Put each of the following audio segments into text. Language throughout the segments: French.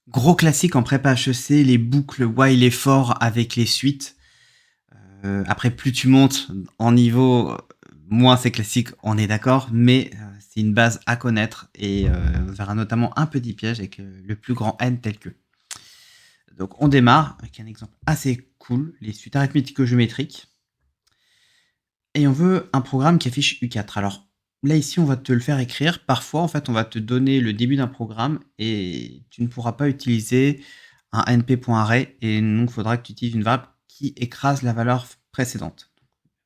Gros classique en prépa HEC, les boucles while et for avec les suites. Après, plus tu montes en niveau, moins c'est classique, on est d'accord, mais c'est une base à connaître et on verra notamment un petit piège avec le plus grand N tel que. Donc on démarre avec un exemple assez cool, les suites arithmético-géométriques. Et on veut un programme qui affiche U4. Alors là ici on va te le faire écrire. Parfois en fait on va te donner le début d'un programme et tu ne pourras pas utiliser un np.array et donc il faudra que tu utilises une variable qui écrase la valeur précédente.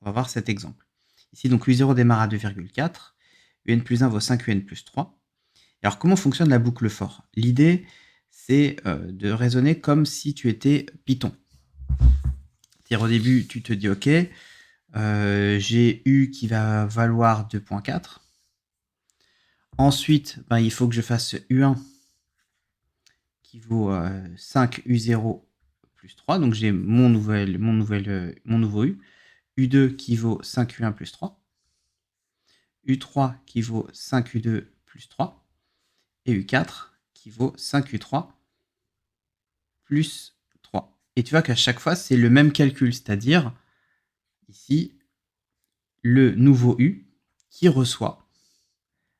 On va voir cet exemple. Ici donc U0 démarre à 2,4, UN plus 1 vaut 5 UN plus 3. Alors comment fonctionne la boucle for? L'idée c'est de raisonner comme si tu étais Python. C'est-à-dire au début tu te dis ok, j'ai U qui va valoir 2.4. Ensuite, il faut que je fasse U1 qui vaut 5 U0 plus 3. Donc j'ai mon nouveau U. U2 qui vaut 5 U1 plus 3. U3 qui vaut 5 U2 plus 3. Et U4 qui vaut 5 U3 plus 3. Et tu vois qu'à chaque fois, c'est le même calcul, c'est-à-dire ici, le nouveau U qui reçoit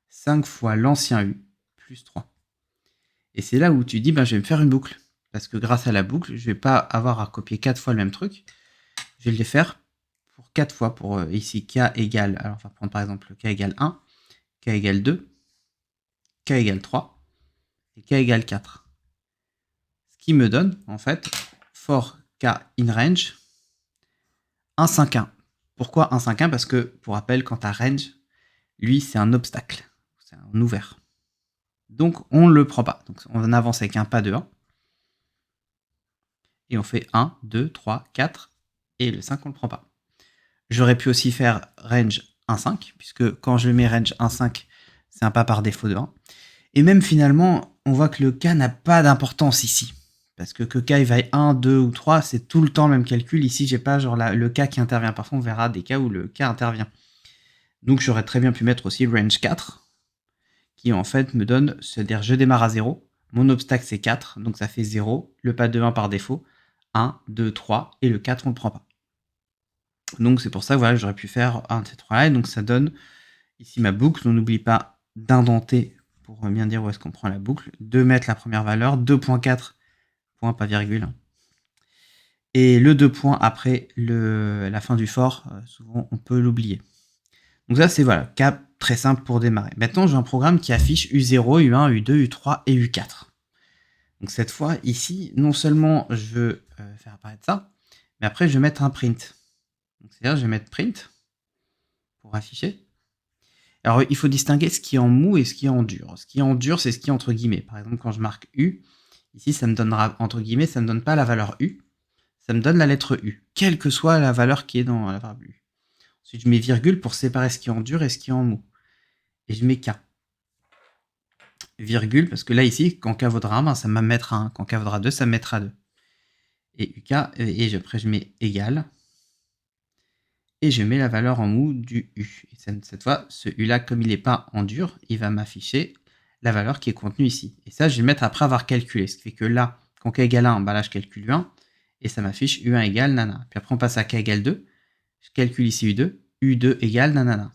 5 fois l'ancien U plus 3. Et c'est là où tu dis, je vais me faire une boucle. Parce que grâce à la boucle, je ne vais pas avoir à copier 4 fois le même truc. Je vais le faire pour 4 fois. Pour ici, k égale, alors on va prendre par exemple k égale 1, k égale 2, k égale 3 et k égale 4. Ce qui me donne, en fait, for k in range, 1, 5, 1. Pourquoi 1, 5, 1? Parce que, pour rappel, quand tu as range, lui, c'est un obstacle. C'est un ouvert. Donc, on ne le prend pas. Donc, on avance avec un pas de 1. Et on fait 1, 2, 3, 4. Et le 5, on ne le prend pas. J'aurais pu aussi faire range 1, 5. Puisque quand je mets range 1, 5, c'est un pas par défaut de 1. Et même finalement, on voit que le k n'a pas d'importance ici. Parce que k il vaille 1, 2 ou 3, c'est tout le temps le même calcul. Ici, j'ai pas genre le k qui intervient. Parfois, on verra des cas où le k intervient. Donc, j'aurais très bien pu mettre aussi range 4, qui en fait me donne, c'est-à-dire je démarre à 0, mon obstacle c'est 4, donc ça fait 0, le pas de 1 par défaut, 1, 2, 3, et le 4 on ne le prend pas. Donc c'est pour ça que voilà, j'aurais pu faire un de ces trois-là, et donc ça donne ici ma boucle. On n'oublie pas d'indenter pour bien dire où est-ce qu'on prend la boucle, de mettre la première valeur, 2.4, point pas virgule, et le 2 points après la fin du for, souvent on peut l'oublier. Donc ça c'est voilà, cas très simple pour démarrer. Maintenant j'ai un programme qui affiche U0, U1, U2, U3 et U4. Donc cette fois ici, non seulement je veux faire apparaître ça, mais après je vais mettre un print. C'est-à-dire je vais mettre print pour afficher. Alors il faut distinguer ce qui est en mou et ce qui est en dur. Ce qui est en dur, c'est ce qui est entre guillemets. Par exemple, quand je marque U, ici ça me donnera entre guillemets, ça ne me donne pas la valeur U, ça me donne la lettre U, quelle que soit la valeur qui est dans la variable U. Ensuite je mets virgule pour séparer ce qui est en dur et ce qui est en mou. Et je mets K. Virgule, parce que là ici, quand K vaudra 1, ça me mettra 1. Quand K vaudra 2, ça me mettra 2. Et UK, et après je mets égal. Et je mets la valeur en mou du U. Et cette fois, ce U là, comme il n'est pas en dur, il va m'afficher la valeur qui est contenue ici. Et ça, je vais le mettre après avoir calculé. Ce qui fait que là, quand K égale 1, là je calcule U1, et ça m'affiche U1 égale nana. Puis après on passe à K égale 2, je calcule ici U2, U2 égale nanana.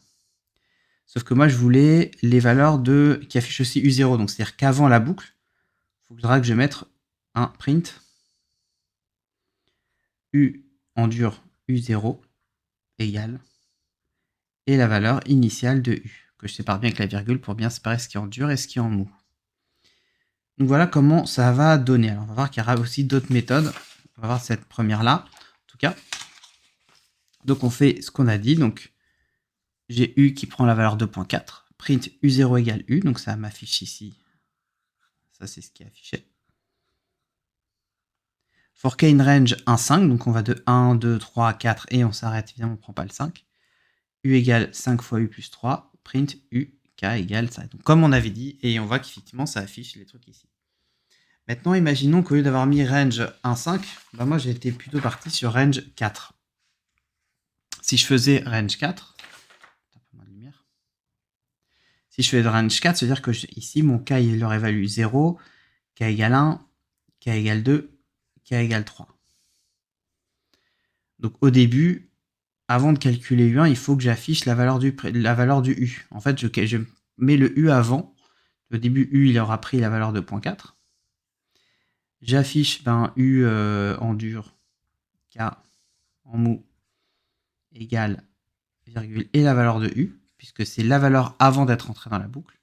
Sauf que moi je voulais les valeurs qui affichent aussi U0, donc c'est-à-dire qu'avant la boucle, il faudra que je mette un print U en dur U0 égale et la valeur initiale de U, que je sépare bien avec la virgule pour bien séparer ce qui est en dur et ce qui est en mou. Donc voilà comment ça va donner. Alors on va voir qu'il y aura aussi d'autres méthodes. On va voir cette première-là, en tout cas. Donc on fait ce qu'on a dit. Donc j'ai U qui prend la valeur 2.4. Print U0 égale U, donc ça m'affiche ici. Ça c'est ce qui est affiché. For k in range 1, 5, donc on va de 1, 2, 3, 4 et on s'arrête, évidemment on ne prend pas le 5. U égale 5 fois U plus 3, print U, k égale ça. Donc comme on avait dit, et on voit qu'effectivement ça affiche les trucs ici. Maintenant imaginons qu'au lieu d'avoir mis range 1, 5, moi j'étais plutôt parti sur range 4. Si je faisais range 4, si je fais range 4, c'est-à-dire que ici mon k il aurait valu 0, k égale 1, k égale 2, k égale 3. Donc au début, avant de calculer U1, il faut que j'affiche la valeur du U. En fait, je mets le U avant. Au début, U, il aura pris la valeur de 0.4. J'affiche U en dur, K en mou égale virgule et la valeur de U, puisque c'est la valeur avant d'être entré dans la boucle.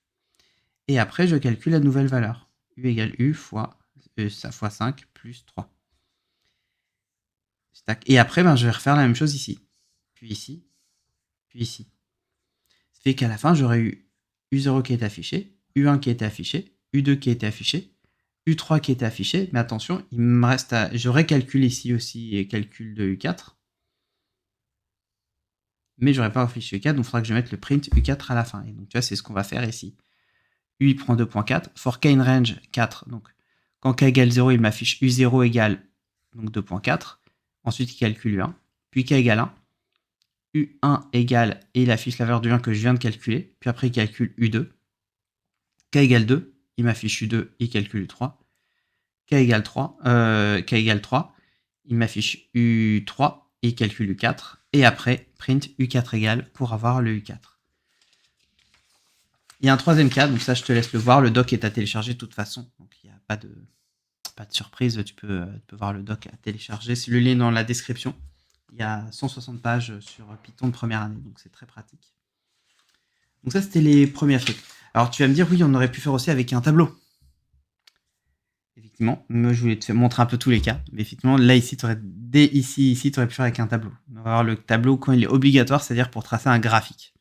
Et après, je calcule la nouvelle valeur. U égale U fois 5 plus 3. Et après, je vais refaire la même chose ici. Puis ici. Puis ici. Ça fait qu'à la fin, j'aurai eu U0 qui est affiché, U1 qui est affiché, U2 qui est affiché, U3 qui est affiché. Mais attention, il me reste j'aurais calculé ici aussi et calcul de U4. Mais j'aurais pas affiché U4, donc il faudra que je mette le print U4 à la fin. Et donc, tu vois, c'est ce qu'on va faire ici. U, il prend 2.4. For k in range 4, donc quand k égale 0, il m'affiche U0 égale donc 2.4. Ensuite, il calcule U1. Puis k égale 1. U1 égale, et il affiche la valeur du 1 que je viens de calculer. Puis après, il calcule U2. K égale 2, il m'affiche U2, il calcule U3. K égale 3, il m'affiche U3, et il calcule U4. Et après, print U4 égale pour avoir le U4. Il y a un troisième cas, donc ça je te laisse le voir. Le doc est à télécharger de toute façon, donc il n'y a pas de surprise. Tu peux voir le doc à télécharger. C'est le lien dans la description. Il y a 160 pages sur Python de première année, donc c'est très pratique. Donc ça, c'était les premiers trucs. Alors tu vas me dire, oui, on aurait pu faire aussi avec un tableau. Effectivement, moi je voulais te montrer un peu tous les cas, mais effectivement, là, ici, tu aurais pu faire avec un tableau. On va voir le tableau quand il est obligatoire, c'est-à-dire pour tracer un graphique.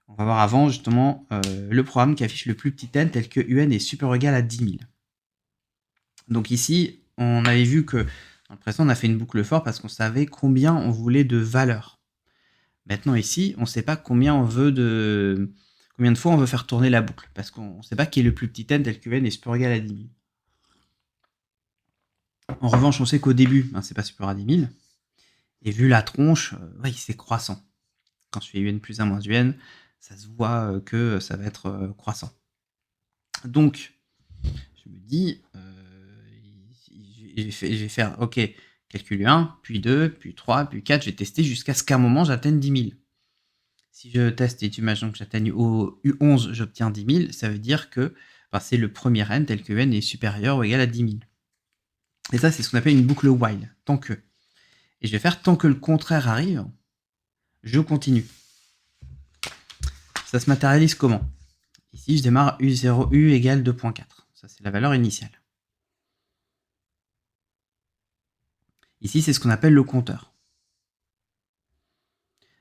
On va voir avant, justement, le programme qui affiche le plus petit n tel que un est supérieur ou égal à 10 000. Donc ici, on avait vu que dans le précédent, on a fait une boucle for parce qu'on savait combien on voulait de valeurs. Maintenant ici, on ne sait pas combien de fois on veut faire tourner la boucle, parce qu'on ne sait pas qui est le plus petit n tel que n est supérieur ou égal à 10 000. En revanche, on sait qu'au début, c'est pas supérieur à 10 000. Et vu la tronche, oui, c'est croissant. Quand je fais un plus 1 moins un, ça se voit que ça va être croissant. Donc, je me dis, je vais faire, ok, calcul 1, puis 2, puis 3, puis 4, je vais tester jusqu'à ce qu'à un moment, j'atteigne 10 000. Si je teste et tu imagines que j'atteigne au U11, j'obtiens 10 000, ça veut dire que c'est le premier n tel que n est supérieur ou égal à 10 000. Et ça, c'est ce qu'on appelle une boucle while, tant que. Et je vais faire tant que le contraire arrive, je continue. Ça se matérialise comment? Ici, je démarre U0, U égale 2.4. Ça, c'est la valeur initiale. Ici, c'est ce qu'on appelle le compteur.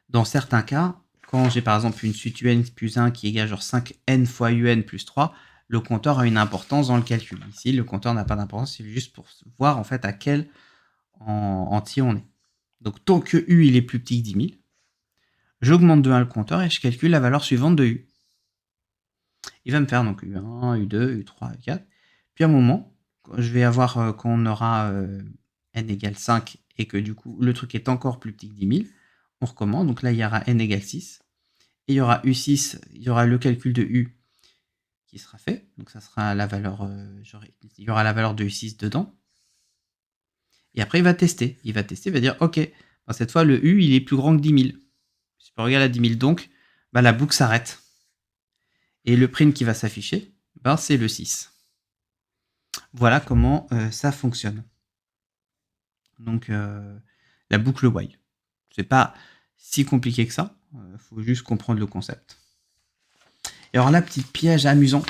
Dans certains cas, quand j'ai par exemple une suite un plus 1 qui égale genre 5n fois un plus 3, le compteur a une importance dans le calcul. Ici, le compteur n'a pas d'importance, c'est juste pour voir en fait à quel entier on est. Donc, tant que U il est plus petit que 10 000, j'augmente de 1 le compteur et je calcule la valeur suivante de U. Il va me faire donc U1, U2, U3, U4. Puis à un moment, je vais avoir, quand on aura n égale 5 et que du coup le truc est encore plus petit que 10 000, on recommence. Donc là, il y aura n égale 6. Et il y aura U6, il y aura le calcul de U qui sera fait. Donc ça sera la valeur, il y aura la valeur de U6 dedans. Et après, il va tester. Il va dire, ok, cette fois, le U, il est plus grand que 10 000. Supérieur ou égal à 10 000. Donc, la boucle s'arrête. Et le print qui va s'afficher, c'est le 6. Voilà comment ça fonctionne. Donc, la boucle while. C'est pas si compliqué que ça. Il faut juste comprendre le concept. Et alors là, petit piège amusant.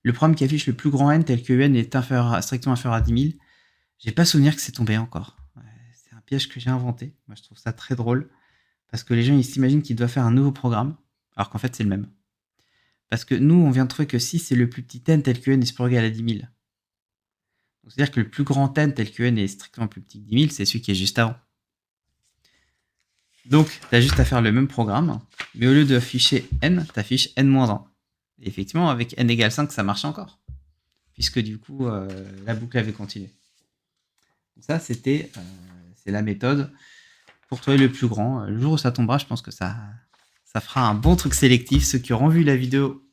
Le programme qui affiche le plus grand n tel que n est strictement inférieur à 10 000, j'ai pas souvenir que c'est tombé encore. C'est un piège que j'ai inventé. Moi, je trouve ça très drôle. Parce que les gens, ils s'imaginent qu'ils doivent faire un nouveau programme, alors qu'en fait, c'est le même. Parce que nous, on vient de trouver que 6, c'est le plus petit n tel que n est supérieur ou égal à 10 000. Donc, c'est-à-dire que le plus grand n tel que n est strictement plus petit que 10 000, c'est celui qui est juste avant. Donc, tu as juste à faire le même programme, mais au lieu d'afficher n, tu affiches n-1. Et effectivement, avec n égale 5, ça marche encore. Puisque du coup, la boucle avait continué. Donc ça, c'est la méthode pour trouver le plus grand. Le jour où ça tombera, je pense que ça fera un bon truc sélectif. Ceux qui auront vu la vidéo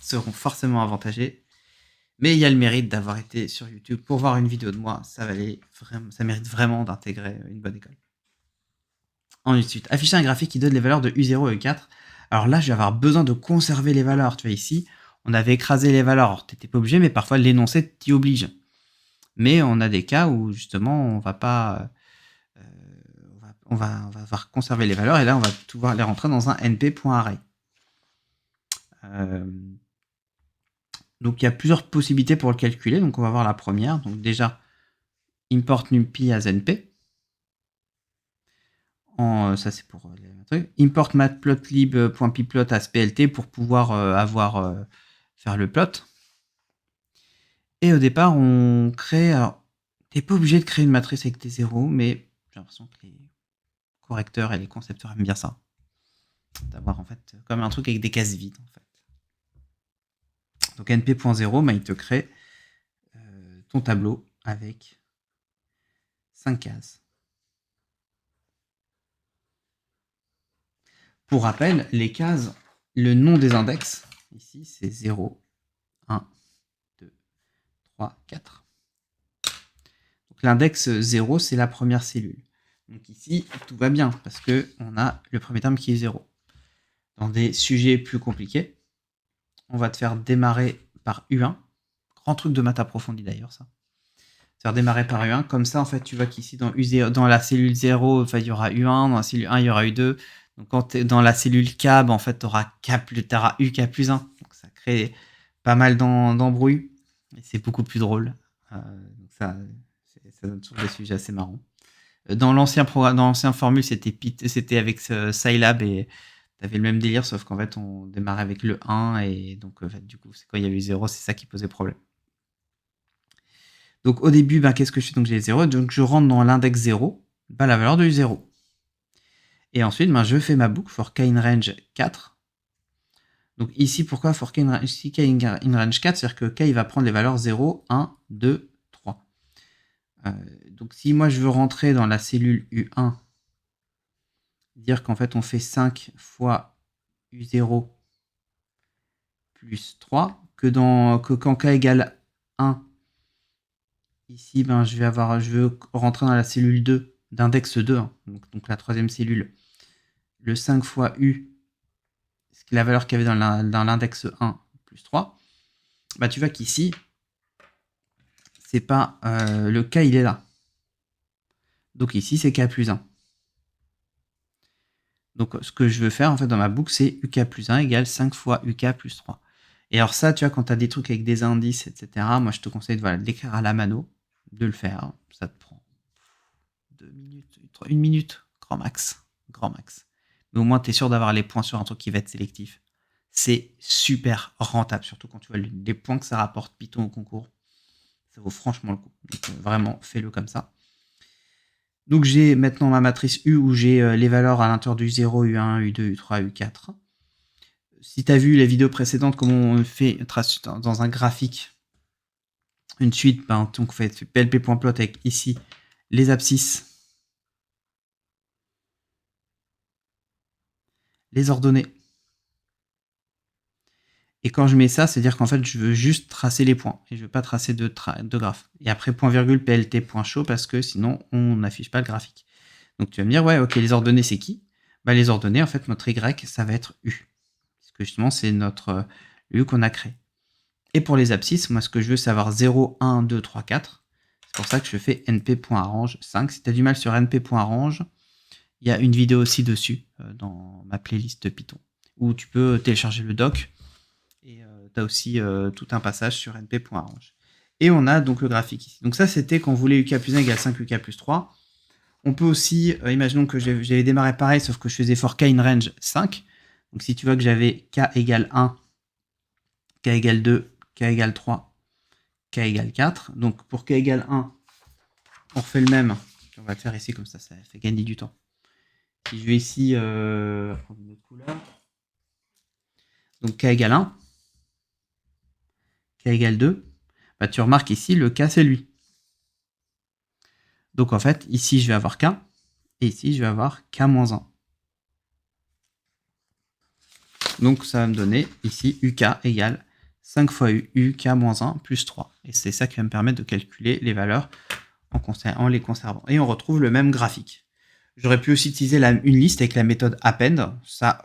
seront forcément avantagés. Mais il y a le mérite d'avoir été sur YouTube pour voir une vidéo de moi. Ça mérite vraiment d'intégrer une bonne école. Ensuite, afficher un graphique qui donne les valeurs de U0 et U4. Alors là, je vais avoir besoin de conserver les valeurs. Tu vois, ici, on avait écrasé les valeurs. Tu n'étais pas obligé, mais parfois l'énoncé t'y oblige. Mais on a des cas où justement, on va pas... on va devoir conserver les valeurs et là, on va pouvoir les rentrer dans un np.array. Donc, il y a plusieurs possibilités pour le calculer. Donc, on va voir la première. Donc, déjà, import numpy as np. Ça, c'est pour les trucs. Import matplotlib.pyplot as plt pour pouvoir faire le plot. Et au départ, on crée... Alors, t'es pas obligé de créer une matrice avec des zéros, mais j'ai l'impression que les correcteurs et les concepteurs aiment bien ça. D'avoir en fait comme un truc avec des cases vides en fait. Donc np.0, bah, il te crée ton tableau avec 5 cases. Pour rappel, les cases, le nom des index, ici c'est 0, 1, 2, 3, 4. Donc l'index 0, c'est la première cellule. Donc ici, tout va bien parce qu'on a le premier terme qui est 0. Dans des sujets plus compliqués, on va te faire démarrer par U1. Grand truc de maths approfondi d'ailleurs, ça. Faire démarrer par U1. Comme ça, en fait, tu vois qu'ici, dans la cellule 0, il y aura U1. Dans la cellule 1, il y aura U2. Donc, quand tu es dans la cellule K, tu auras UK plus 1. Donc, ça crée pas mal d'embrouilles. Et c'est beaucoup plus drôle. Ça donne toujours des sujets assez marrants. Dans l'ancien formule, c'était avec Scilab et tu avais le même délire, sauf qu'en fait, on démarrait avec le 1 et donc, en fait, du coup, quand il y avait eu 0, c'est ça qui posait problème. Donc, au début, qu'est-ce que je fais? Donc, j'ai 0, donc je rentre dans l'index 0, la valeur de 0. Et ensuite, je fais ma boucle for k in range 4. Donc, ici, pourquoi for k in range 4? C'est-à-dire que k, il va prendre les valeurs 0, 1, 2, 3. Donc, si moi, je veux rentrer dans la cellule U1, dire qu'en fait, on fait 5 fois U0 plus 3, que quand k égale 1, ici, je veux rentrer dans la cellule 2, d'index 2, hein, donc la troisième cellule. Le 5 fois U, c'est la valeur qu'il y avait dans l'index 1, plus 3. Tu vois qu'ici, c'est pas le k, il est là. Donc ici, c'est k plus 1. Donc, ce que je veux faire, en fait, dans ma boucle, c'est uk plus 1 égale 5 fois uk plus 3. Et alors ça, tu vois, quand tu as des trucs avec des indices, etc., moi, je te conseille de l'écrire à la mano, de le faire. Ça te prend 2 minutes, 1 minute, grand max. Grand max. Mais au moins, tu es sûr d'avoir les points sur un truc qui va être sélectif. C'est super rentable, surtout quand tu vois les points que ça rapporte Python au concours. Ça vaut franchement le coup. Donc, vraiment, fais-le comme ça. Donc, j'ai maintenant ma matrice U où j'ai les valeurs à l'intérieur du 0, U1, U2, U3, U4. Si tu as vu la vidéo précédente, comment on fait dans un graphique une suite, donc on fait plp.plot avec ici les abscisses, les ordonnées. Et quand je mets ça, c'est-à-dire qu'en fait, je veux juste tracer les points et je veux pas tracer de graphe. Et après, point virgule, plt.show parce que sinon, on n'affiche pas le graphique. Donc, tu vas me dire, ouais, ok, les ordonnées, c'est qui? Les ordonnées, en fait, notre Y, ça va être U. Parce que justement, c'est notre U qu'on a créé. Et pour les abscisses, moi, ce que je veux, c'est avoir 0, 1, 2, 3, 4. C'est pour ça que je fais np.arrange 5. Si tu as du mal sur np.arrange, il y a une vidéo aussi dessus, dans ma playlist Python, où tu peux télécharger le doc. Et tu as aussi tout un passage sur np.arrange. Et on a donc le graphique ici. Donc ça, c'était quand on voulait uk plus 1 égale 5 uk plus 3. On peut aussi, imaginons que j'avais démarré pareil, sauf que je faisais for k in range 5. Donc si tu vois que j'avais k égale 1, k égale 2, k égale 3, k égale 4. Donc pour k égale 1, on refait le même. On va le faire ici, comme ça, ça fait gagner du temps. Si je vais ici prendre une autre couleur. Donc k égale 1, k égale 2. Tu remarques ici, le k, c'est lui. Donc en fait, ici, je vais avoir k, et ici, je vais avoir k-1. Donc ça va me donner ici uk égale 5 fois UK-1 plus 3. Et c'est ça qui va me permettre de calculer les valeurs en les conservant. Et on retrouve le même graphique. J'aurais pu aussi utiliser une liste avec la méthode append. Ça,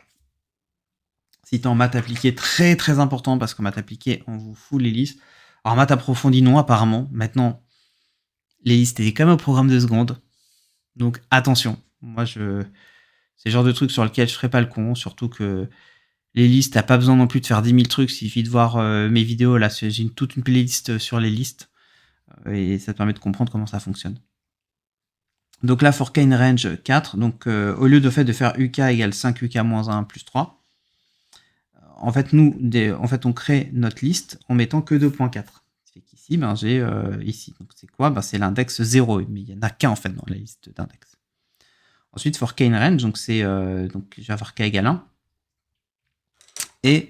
si tu es en maths appliqué, très très important, parce qu'en maths appliqué, on vous fout les listes. Alors, en maths approfondi, non, apparemment. Maintenant, les listes, c'est quand même au programme de seconde. Donc, attention. Moi, c'est le genre de truc sur lequel je ferai pas le con, surtout que les listes, t'as pas besoin non plus de faire 10 000 trucs, il suffit de voir mes vidéos. Là, j'ai toute une playlist sur les listes, et ça te permet de comprendre comment ça fonctionne. Donc là, for k in range 4, donc au lieu de faire UK égale 5 UK-1 plus 3, en fait, on crée notre liste en mettant que 2.4. C'est qu'ici, j'ai ici. Donc c'est quoi? C'est l'index 0, mais il n'y en a qu'un en fait dans la liste d'index. Ensuite, for k in range, donc je vais avoir k égale 1. Et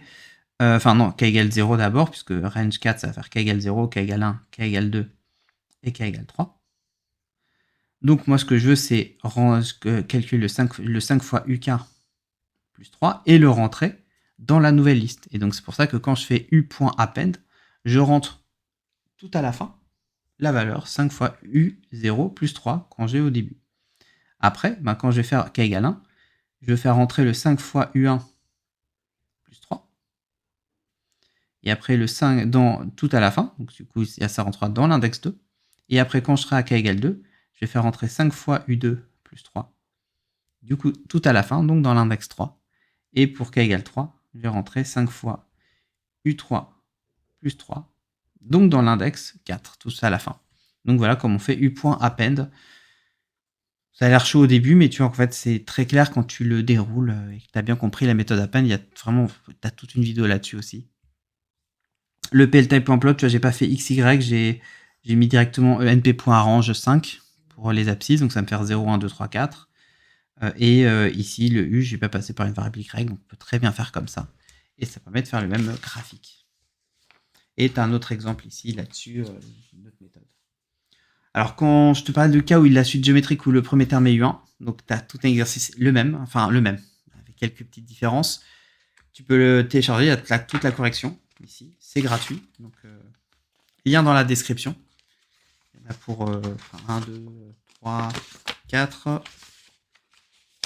non, k égale 0 d'abord, puisque range 4, ça va faire k égale 0, k égale 1, k égale 2 et k égale 3. Donc moi, ce que je veux, c'est calculer le 5 fois UK plus 3 et le rentrer dans la nouvelle liste. Et donc c'est pour ça que quand je fais u.append, je rentre tout à la fin la valeur 5 fois u0 plus 3 quand j'ai au début. Après, quand je vais faire k égale 1, je vais faire rentrer le 5 fois u1 plus 3. Et après le 5 tout à la fin, donc du coup ça rentrera dans l'index 2. Et après, quand je serai à k égale 2, je vais faire rentrer 5 fois u2 plus 3. Du coup, tout à la fin, donc dans l'index 3. Et pour k égale 3, je vais rentrer 5 fois u3 plus 3, donc dans l'index 4, tout ça à la fin. Donc voilà comment on fait u.append. Ça a l'air chaud au début, mais tu vois, en fait, c'est très clair quand tu le déroules et que tu as bien compris la méthode append. Tu as toute une vidéo là-dessus aussi. Le pltype.plot, tu vois, j'ai pas fait xy, j'ai mis directement np.arrange 5 pour les abscisses, donc ça me fait 0, 1, 2, 3, 4. Et ici, le u, je vais pas passer par une variable y, donc on peut très bien faire comme ça. Et ça permet de faire le même graphique. Et tu as un autre exemple ici, là-dessus, une autre méthode. Alors, quand je te parle du cas où il a la suite géométrique où le premier terme est U1, donc tu as tout un exercice le même, avec quelques petites différences. Tu peux le télécharger, il y a toute la correction ici, c'est gratuit. Donc, lien dans la description. Il y en a pour 1, 2, 3, 4,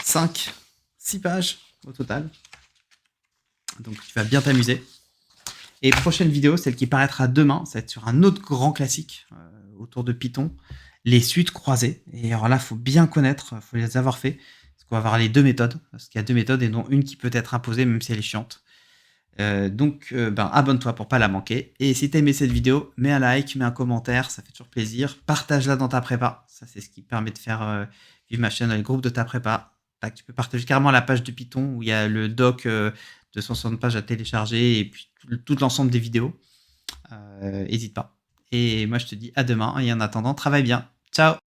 5, 6 pages au total. Donc, tu vas bien t'amuser. Et prochaine vidéo, celle qui paraîtra demain, ça va être sur un autre grand classique autour de Python, les suites croisées. Et alors là, il faut bien connaître, il faut les avoir fait, parce qu'on va avoir les deux méthodes, parce qu'il y a deux méthodes et dont une qui peut être imposée, même si elle est chiante. Donc, abonne-toi pour pas la manquer. Et si t'as aimé cette vidéo, mets un like, mets un commentaire, ça fait toujours plaisir. Partage-la dans ta prépa, ça c'est ce qui permet de faire vivre ma chaîne dans les groupes de ta prépa. Tac, tu peux partager carrément la page de Python où il y a le doc de 160 pages à télécharger et puis tout l'ensemble des vidéos. N'hésite pas. Et moi je te dis à demain et en attendant, travaille bien. Ciao!